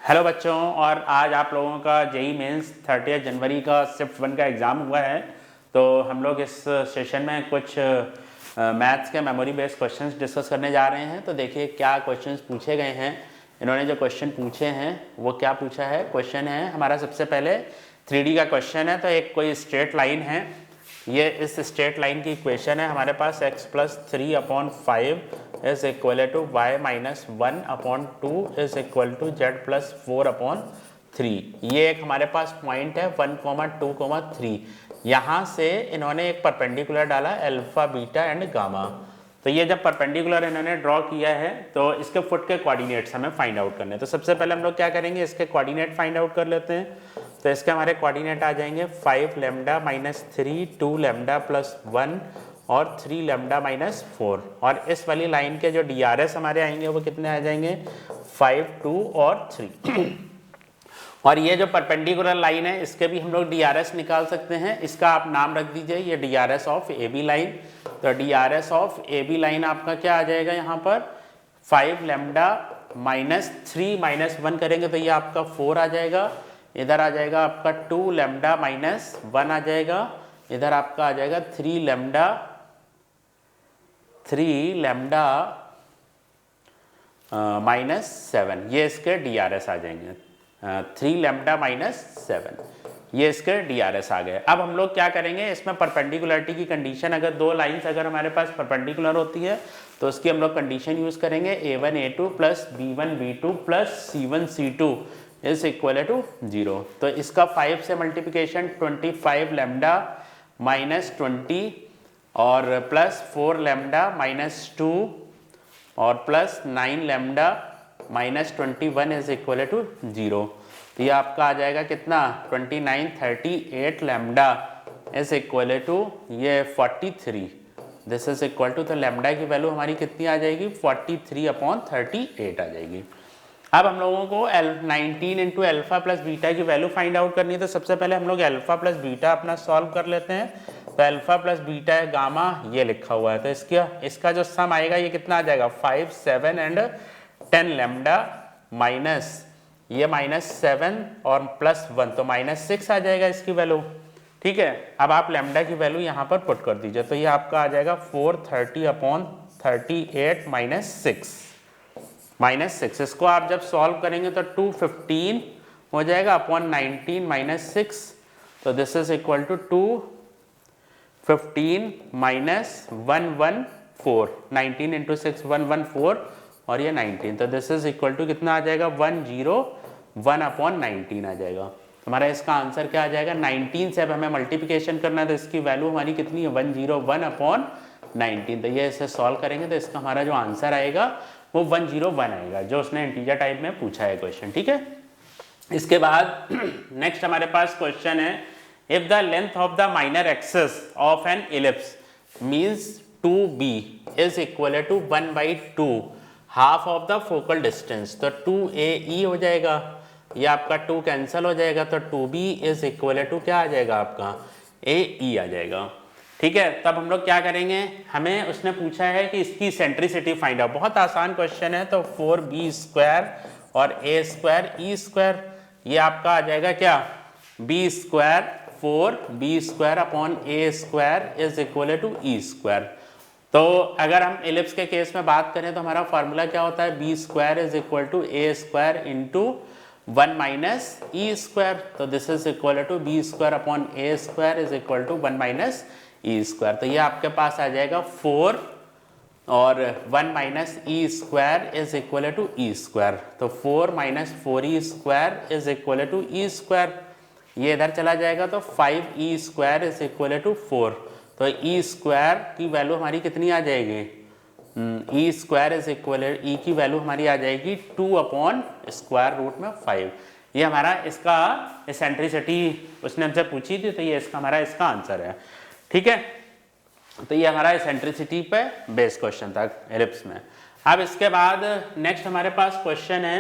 Hello बच्चों, और आज आप लोगों का जेई मेंस 30 जनवरी का शिफ्ट 1 का एग्ज़ाम हुआ है। तो हम लोग इस सेशन में कुछ मैथ्स के मेमोरी बेस्ड क्वेश्चंस डिस्कस करने जा रहे हैं। तो देखिए क्या क्वेश्चंस पूछे गए हैं। इन्होंने जो क्वेश्चन पूछे हैं वो क्या पूछा है। क्वेश्चन है हमारा सबसे पहले 3D का क्वेश्चन है। तो एक कोई स्ट्रेट लाइन है, ये इस स्ट्रेट लाइन की इक्वेशन है हमारे पास x + 3/5 is equal to y - 1/2 is equal to z + 4/3। ये एक हमारे पास पॉइंट है 1, 2, 3। यहाँ से इन्होंने एक परपेंडिकुलर डाला अल्फा, बीटा एंड गामा। तो ये जब परपेंडिकुलर इन्होंने ड्रॉ किया है तो इसके फुट के कोऑर्डिनेट्स हमें फाइंड आउट करने हैं। तो सबसे पहले हम लोग क्या करेंगे, इसके कोऑर्डिनेट फाइंड आउट कर लेते हैं। तो इसके हमारे कोऑर्डिनेट आ जाएंगे 5 लैम्डा - 3, 2 लैम्डा + 1 और 3 लैम्डा - 4। और इस वाली लाइन के जो DRS हमारे आएंगे वो कितने आ जाएंगे 5, 2 और 3। और ये जो परपेंडिकुलर लाइन है इसके भी हम लोग DRS निकाल सकते हैं। इसका आप नाम रख दीजिए, ये DRS ऑफ AB लाइन। तो DRS ऑफ AB लाइन आपका क्या आ जाएगा, यहाँ पर 5 लैम्डा - 3 - 1 करेंगे तो ये आपका 4 आ जाएगा। इधर आ जाएगा आपका 2 लैम्डा - 1 आ जाएगा। इधर आपका आ जाएगा 3 लैम्डा -7। ये इसके DRS आ जाएंगे 3 लैम्डा -7। ये इसके DRS आ गए। अब हम लोग क्या करेंगे, इसमें परपेंडिकुलरिटी की कंडीशन, अगर दो लाइंस अगर हमारे पास परपेंडिकुलर होती है तो उसकी हम लोग कंडीशन यूज करेंगे A1 A2 + B1 B2 + C1 C2 is equal to 0। तो इसका 5 से मल्टीप्लिकेशन 25 लैम्डा -20 और +4 लैम्डा -2 और +9 लैम्डा -21 इज इक्वल टू 0। तो ये आपका आ जाएगा कितना 29 38 लैम्डा इज इक्वल टू ये 43। दिस इज इक्वल टू, तो लैम्डा की वैल्यू हमारी कितनी आ जाएगी 43/38 आ जाएगी। अब हम लोगों को 19 इंटू अल्फा प्लस बीटा की वैल्यू फाइंड आउट करनी है। तो सबसे पहले हम लोग अल्फा प्लस बीटा अपना सॉल्व कर लेते हैं। तो अल्फा प्लस बीटा है गामा, ये लिखा हुआ है। तो इसका जो सम आएगा ये कितना आ जाएगा 5, 7 एंड 10 लैम्डा माइनस ये -7 और +1 तो -6 आ जाएगा इसकी वैल्यू। ठीक है, अब आप लैम्डा की वैल्यू यहाँ पर पुट कर दीजिए। तो ये आपका आ जाएगा 430/38 -6। इसको आप जब सॉल्व करेंगे तो 215 हो जाएगा अपॉन 19 - 6। तो this is equal to 215 - 114। 19 into 6 114 और ये 19। तो दिस इज इक्वल टू कितना आ जाएगा 101/19 आ जाएगा। हमारा इसका आंसर क्या आ जाएगा 19 से अब हमें मल्टीप्लिकेशन करना है। तो इसकी वैल्यू हमारी कितनी है 101/19। तो ये इसे सॉल्व करेंगे तो इसका हमारा जो आंसर आएगा वो 101 आएगा, जो उसने इंटीजर टाइप में पूछा है क्वेश्चन। ठीक है, इसके बाद नेक्स्ट हमारे पास क्वेश्चन है, if the length of the minor axis of an ellipse means 2b is equal to 1/2 half of the focal distance. तो 2ae हो जाएगा, ये आपका 2 कैंसिल हो जाएगा। तो 2b इज इक्वल टू क्या आ जाएगा आपका ae आ जाएगा। ठीक है, तब हम लोग क्या करेंगे, हमें उसने पूछा है कि इसकी सेंट्रिसिटी फाइंड आउट। बहुत आसान क्वेश्चन है। तो 4b² और a²e², ये आपका आ जाएगा क्या b², 4b²/a² is equal to e²। तो अगर हम इलिप्स के केस में बात करें तो हमारा फॉर्मूला क्या होता है b² is equal to a² into 1 - e²। तो this is equal to b²/a² is equal to 1 - e²। तो ये आपके पास आ जाएगा 4 और 1 - e² is equal to e²। तो 4 - 4e² is equal to e²। ये इधर चला जाएगा तो 5e² इज इक्वल टू 4। तो e² की वैल्यू हमारी कितनी आ जाएगी e² इज इक्वल e की वैल्यू हमारी आ जाएगी 2/√5। ये हमारा इसका एसेंट्रिसिटी उसने हमसे पूछी थी, तो ये हमारा इसका आंसर है। ठीक है, तो ये हमारा एसेंट्रिसिटी पे बेस्ड क्वेश्चन था एलिप्स में। अब इसके बाद नेक्स्ट हमारे पास क्वेश्चन है,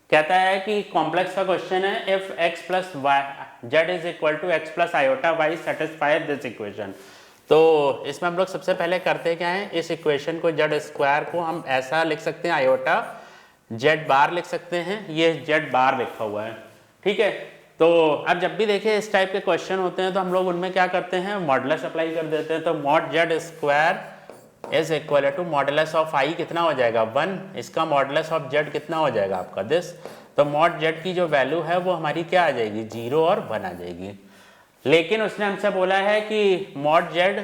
कहता है कि कॉम्प्लेक्स का क्वेश्चन है, if x + y z is equal to x + i/y satisfy this equation. तो इसमें हम लोग सबसे पहले करते क्या है, इस इक्वेशन को z² को हम ऐसा लिख सकते हैं आयोटा जेड बार लिख सकते हैं, ये जेड बार लिखा हुआ है, ठीक है। तो अब जब भी देखिए इस टाइप के क्वेश्चन होते हैं तो हम लोग उनमें क्या करते हैं, मॉडुलस अप्लाई कर देते हैं। तो mod z square is equal to modulus of i कितना हो जाएगा 1, इसका मॉडुलस ऑफ जेड कितना हो जाएगा आपका दिस। तो मॉड जेड की जो वैल्यू है वो हमारी क्या आ जाएगी 0 और 1 आ जाएगी। लेकिन उसने हमसे बोला है कि मॉड जेड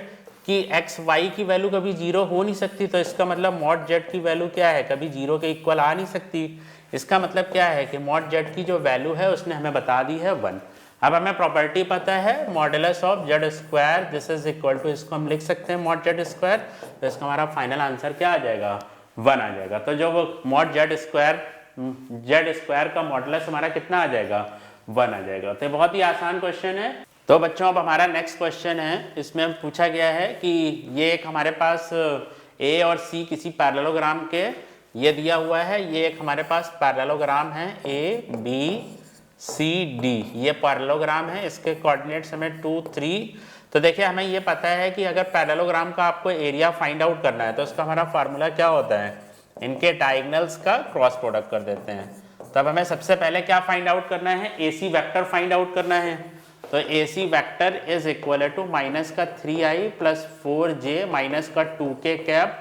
की एक्स वाई की वैल्यू कभी 0 हो नहीं सकती, तो इसका मतलब मॉड जेड की वैल्यू क्या है, कभी 0 के इक्वल आ नहीं सकती। इसका मतलब क्या है कि मॉड जेड की जो वैल्यू है उसने हमें बता दी है 1। अब हमें प्रॉपर्टी पता है modulus of z square this is equal to, इसको हम लिख सकते हैं मॉड जेड स्क्वायर, तो इसका हमारा फाइनल आंसर क्या आ जाएगा 1 आ जाएगा। तो जो वो मॉड जेड स्क्वायर का मॉडुलस हमारा कितना आ जाएगा 1 आ जाएगा। तो बहुत ही आसान क्वेश्चन है। तो बच्चों अब हमारा नेक्स्ट क्वेश्चन है, इसमें पूछा गया है कि ये एक हमारे पास ए और सी किसी पैरेललोग्राम के ये दिया हुआ है, ये एक हमारे पास पैरेललोग्राम है ए बी सी डी, ये पैरेललोग्राम है, इसके कोऑर्डिनेट्स हमें 2 3। तो देखिए हमें ये पता है कि अगर पैरेललोग्राम का आपको एरिया फाइंड आउट करना है तो उसका हमारा फार्मूला क्या होता है, इनके डायगोनल्स का क्रॉस प्रोडक्ट कर देते हैं। तब हमें सबसे पहले क्या फाइंड आउट करना है, AC वेक्टर फाइंड आउट करना है। तो AC vector is equal to minus का 3i प्लस 4j माइनस का 2k कैप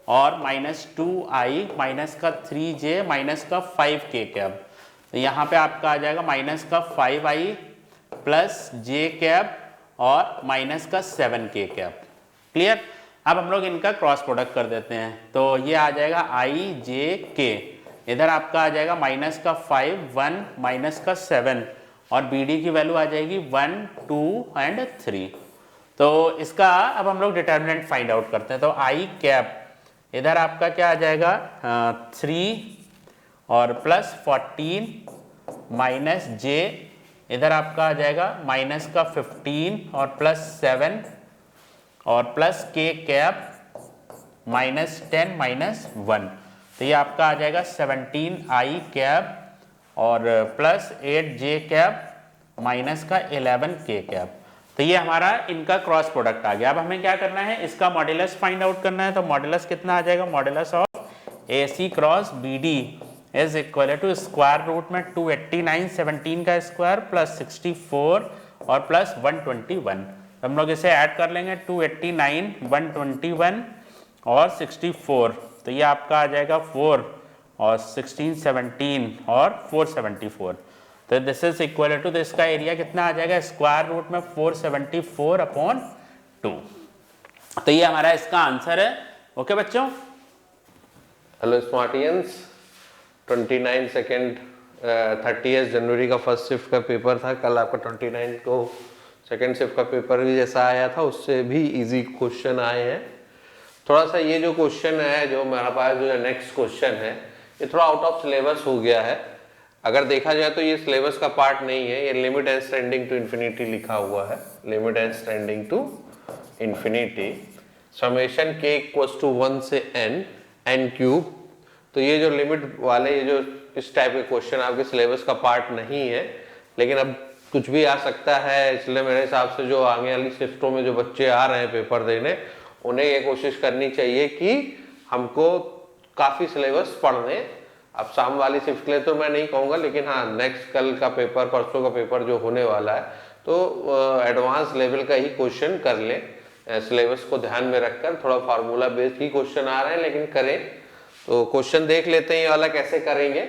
और माइनस 2i माइनस का 3j माइनस का 5k कैप। तो यहाँ पे आपका आ जाएगा माइनस का 5i प्लस j कैप और माइनस का 7k कैप। क्लियर। अब हम लोग इनका क्रॉस प्रोडक्ट कर देते हैं, तो ये आ जाएगा i j k, इधर आपका आ जाएगा माइनस का 5 1 माइनस का 7 और BD की वैल्यू आ जाएगी 1 2 एंड 3। तो इसका अब हम लोग डिटर्मिनेंट फाइंड आउट करते हैं। तो i कैप इधर आपका क्या आ जाएगा 3 और प्लस 14 माइनस j, इधर आपका आ जाएगा माइनस का 15 और प्लस 7 और plus k cap minus 10 minus 1। तो ये आपका आ जाएगा 17i कैप और प्लस 8j कैप माइनस का 11k कैप। तो ये हमारा इनका क्रॉस प्रोडक्ट आ गया। अब हमें क्या करना है, इसका मॉडुलस फाइंड आउट करना है। तो मॉडुलस कितना आ जाएगा, modulus of AC cross BD is equal to square root में 289 17 का स्क्वायर प्लस 64 और प्लस 121। हम लोग इसे ऐड कर लेंगे 289 121 और 64, तो ये आपका आ जाएगा 4 और 16 17 और 474। तो दिस इज इक्वल टू, तो इसका एरिया कितना आ जाएगा स्क्वायर रूट में 474 अपॉन 2। तो ये हमारा इसका आंसर है। ओके बच्चों। हेलो स्मार्टियंस, 29 सेकेंड 30 जनवरी का फर्स्ट शिफ्ट का पेपर था कल। आपका 29 को सेकेंड शिफ्ट का पेपर भी जैसा आया था उससे भी इजी क्वेश्चन आए हैं। थोड़ा सा ये जो क्वेश्चन है जो मेरा पास जो नेक्स्ट क्वेश्चन है ये थोड़ा आउट ऑफ सिलेबस हो गया है। अगर देखा जाए तो ये सिलेबस का पार्ट नहीं है, ये limit n extending to infinity लिखा हुआ है, limit n extending to infinity summation k equals to 1 से n क्यूब। तो ये जो लिमिट वाले ये जो इस टाइप के क्वेश्चन आपके सिलेबस का पार्ट नहीं है, लेकिन अब कुछ भी आ सकता है, इसलिए मेरे हिसाब से जो आगे वाली शिफ्टों में जो बच्चे आ रहे हैं पेपर देने उन्हें ये कोशिश करनी चाहिए कि हमको काफ़ी सिलेबस पढ़ लें। अब शाम वाली शिफ्ट के लिए तो मैं नहीं कहूँगा, लेकिन हाँ नेक्स्ट कल का पेपर परसों का पेपर जो होने वाला है तो एडवांस लेवल का ही क्वेश्चन कर लें। सिलेबस को ध्यान में रखकर थोड़ा फार्मूला बेस्ड ही क्वेश्चन आ रहे हैं, लेकिन करें। तो क्वेश्चन देख लेते हैं ये वाला कैसे करेंगे।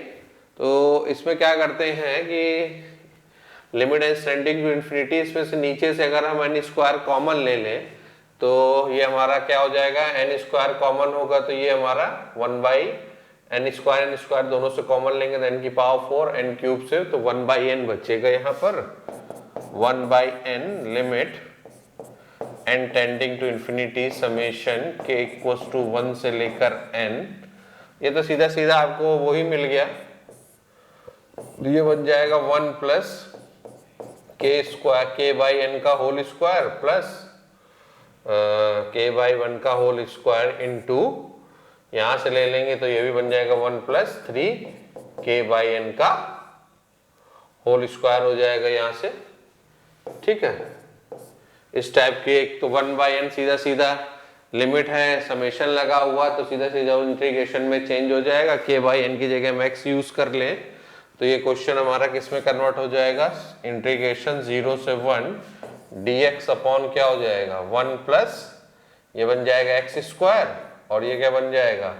तो इसमें क्या करते हैं कि limit n extending to infinity, इसमें से नीचे से अगर हम n स्क्वायर कॉमन ले लें तो ये हमारा क्या हो जाएगा, n स्क्वायर कॉमन होगा तो ये हमारा 1 बाई n स्क्वायर दोनों से कॉमन लेंगे तो n की पावर 4 n क्यूब से, तो 1 बाई n बचेगा यहाँ पर 1 by n limit n tending to infinity summation k equals to 1 से लेकर n। ये तो सीधा सीधा आपको वही मिल गया, ये बन जाएगा 1 plus k square k by n का whole square plus k by 1 का होल स्क्वायर इंटू यहां से ले लेंगे तो ये भी बन जाएगा 1 प्लस 3 k बाई n का होल स्क्वायर हो जाएगा यहां से। ठीक है, इस टाइप के एक तो 1 बाई n सीधा सीधा लिमिट है, समेशन लगा हुआ, तो सीधा सीधा इंटीग्रेशन में चेंज हो जाएगा। के बाई एन की जगह हम एक्स यूज कर लें तो ये क्वेश्चन हमारा किस में कन्वर्ट हो जाएगा, इंटीग्रेशन 0 से 1 dx अपॉन क्या हो जाएगा 1 प्लस ये बन जाएगा एक्स स्क्वायर, और ये क्या बन जाएगा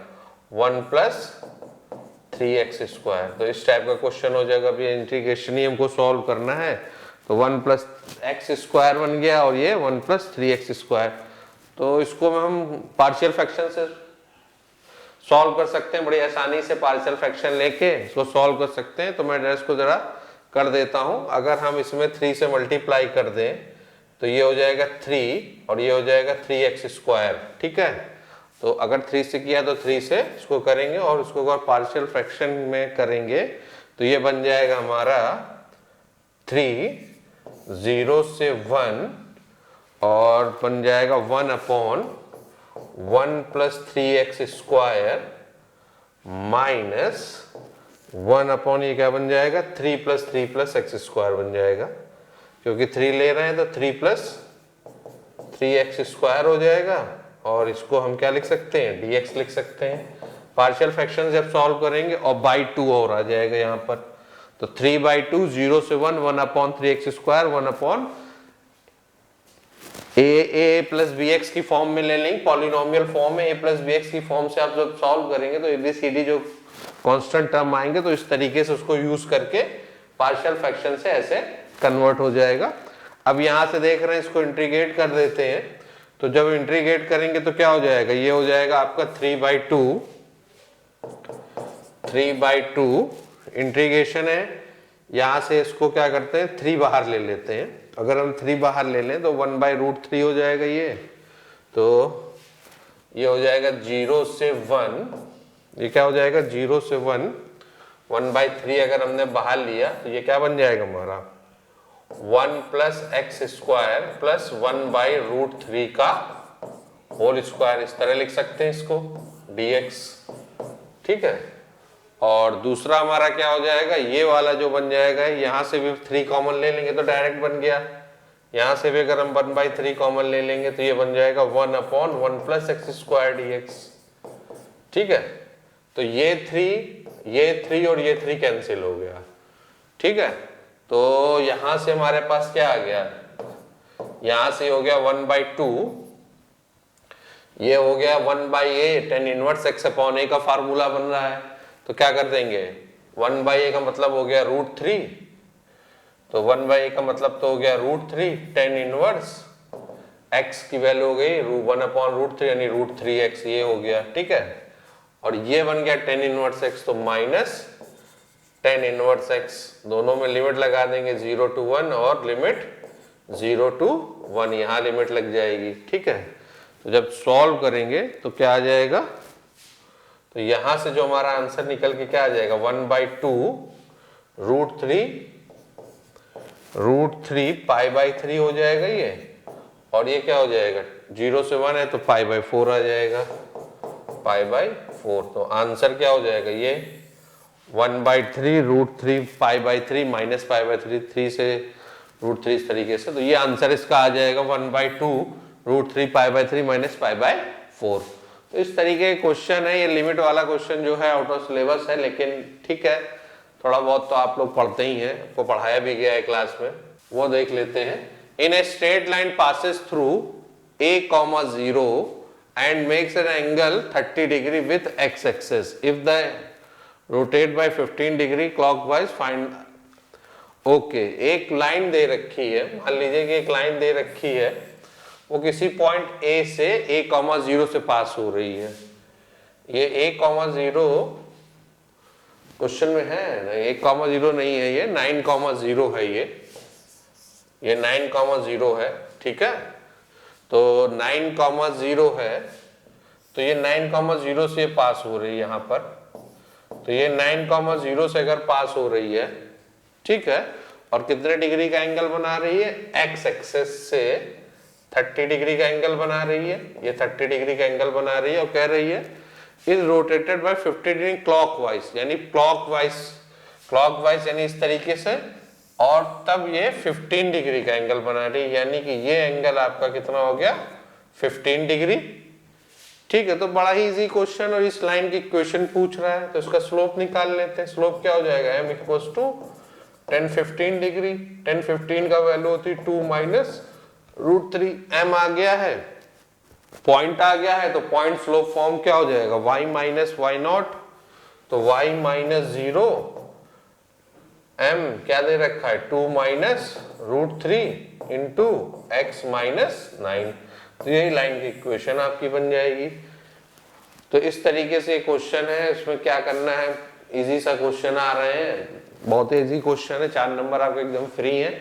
1 प्लस 3x स्क्वायर। तो इस टाइप का क्वेश्चन हो जाएगा। अभी इंटीग्रेशन ही हमको सॉल्व करना है, तो 1 प्लस एक्स स्क्वायर बन गया और ये 1 प्लस 3x स्क्वायर। तो इसको हम पार्शियल फ्रैक्शन से सॉल्व कर सकते हैं, बड़ी आसानी से पार्शियल फ्रैक्शन लेके इसको सॉल्व कर सकते हैं। तो मैं इसको जरा कर देता हूं। अगर हम इसमें 3 से मल्टीप्लाई कर दें तो ये हो जाएगा 3 और ये हो जाएगा 3x स्क्वायर, ठीक है। तो अगर 3 से किया तो 3 से इसको करेंगे और इसको अगर पार्शियल फ्रैक्शन में करेंगे तो ये बन जाएगा हमारा 3 0 से 1 और बन जाएगा 1 upon 1 plus 3x square minus 1 upon ये क्या बन जाएगा 3 प्लस x स्क्वायर बन जाएगा, क्योंकि 3 ले रहे हैं तो 3 प्लस 3x स्क्वायर हो जाएगा। और इसको हम क्या लिख सकते हैं dx लिख सकते हैं। पार्शियल फ्रैक्शन जब सॉल्व करेंगे और बाई 2 और आ जाएगा यहाँ पर, तो 3/2 0 से 1 1 upon 3x square 1 upon a plus bx की फॉर्म में ले लेंगे, पॉलिनोमियल फॉर्म में a प्लस bx की फॉर्म से आप जब सॉल्व करेंगे तो ABCD जो कांस्टेंट टर्म आएंगे तो इस तरीके से उसको यूज करके पार्शियल फ्रैक्शन से ऐसे कन्वर्ट हो जाएगा। अब यहां से देख रहे हैं इसको इंटीग्रेट कर देते हैं, तो जब इंटीग्रेट करेंगे तो क्या हो जाएगा, ये हो जाएगा आपका 3/2 इंटीग्रेशन है। यहां से इसको क्या करते हैं 3 बाहर ले लेते हैं। अगर हम 3 बाहर ले लें तो 1/√3 हो जाएगा ये, तो ये हो जाएगा 0 से 1, ये क्या हो जाएगा 0 से 1 1/3 अगर हमने बाहर लिया तो ये क्या बन जाएगा हमारा 1 प्लस एक्स स्क्वायर प्लस 1/√3 का होल स्क्वायर, इस तरह लिख सकते हैं इसको dx, ठीक है। और दूसरा हमारा क्या हो जाएगा, ये वाला जो बन जाएगा, यहाँ से भी 3 कॉमन ले लेंगे तो डायरेक्ट बन गया। यहाँ से भी अगर हम 1/3 कॉमन ले लेंगे तो ये बन जाएगा 1 upon 1 plus x square dx, ठीक है। तो ये 3 और ये 3 कैंसिल हो गया, ठीक है। तो यहां से हमारे पास क्या आ गया, यहां से हो गया 1/2, ये हो गया 1/a tan inverse x upon a का फार्मूला बन रहा है। तो क्या कर देंगे 1/a का मतलब हो गया √3, तो 1/a का मतलब तो हो गया √3 tan इनवर्स x की वैल्यू हो गई 1 अपॉन √3 यानी √3x, ये हो गया, ठीक है। और ये बन गया tan इनवर्स x, तो माइनस tan इनवर्स x, दोनों में लिमिट लगा देंगे 0 to 1 और लिमिट 0 to 1, यहाँ लिमिट लग जाएगी, ठीक है। तो जब सॉल्व करेंगे तो क्या आ जाएगा, तो यहां से जो हमारा आंसर निकल के क्या आ जाएगा 1/2 √3 π/3 हो जाएगा ये, और ये क्या हो जाएगा 0 से 1 है तो π/4 आ जाएगा, π/4। तो आंसर क्या हो जाएगा ये 1/3 √3 π/3 माइनस π/3, 3 से √3 इस तरीके से, तो ये आंसर इसका आ जाएगा 1/2 √3 π/3 माइनस π/4। तो इस तरीके के क्वेश्चन है, ये लिमिट वाला क्वेश्चन जो है आउट ऑफ सिलेबस है, लेकिन ठीक है थोड़ा बहुत तो आप लोग पढ़ते ही हैं, आपको पढ़ाया भी गया है क्लास में, वो देख लेते हैं। In a straight line passes through a,0 and makes an angle 30 degree with x axis. If the rotate by 15 degree clockwise find, okay एक लाइन दे रखी है, मान लीजिए कि एक लाइन दे रखी है, वो किसी पॉइंट A से a,0 से पास हो रही है। ये a,0 क्वेश्चन में है ना, 1,0 नहीं है, ये 9,0 है, ये 9,0 है, ठीक है। तो 9,0 है, तो ये 9,0 से पास हो रही है यहाँ पर, तो ये 9,0 से अगर पास हो रही है, ठीक है, और कितने डिग्री का एंगल बना रही है, एक्स एक्सेस से 30 डिग्री का एंगल बना रही है, ये 30 डिग्री का एंगल बना रही है, और कह रही है is rotated bye 50 degree clockwise, यानी क्लॉकवाइज यानी इस तरीके से, और तब ये 15 डिग्री का एंगल बना रही है, यानी कि ये एंगल आपका कितना हो गया 15 डिग्री, ठीक है, तो बड़ा ही इजी क्वेश्चन और इस लाइन की इक्वेशन पूछ रहा है, तो इसका स्लोप निकाल लेते हैं। स्लोप क्या हो जाएगा, m इक्वल्स टू 10-15 डिग्री। 10-15 का वैल्यू होती है 2 माइनस √3। m आ गया है, पॉइंट आ गया है, तो पॉइंट स्लोप फॉर्म क्या हो जाएगा, y माइनस वाई नॉट, तो y माइनस 0, m क्या दे रखा है 2 माइनस √3 इंटू x माइनस 9। तो यही लाइन की इक्वेशन आपकी बन जाएगी। तो इस तरीके से क्वेश्चन है, इसमें क्या करना है, इजी सा क्वेश्चन आ रहे हैं, बहुत ही इजी क्वेश्चन है, 4 नंबर आपके एकदम फ्री है।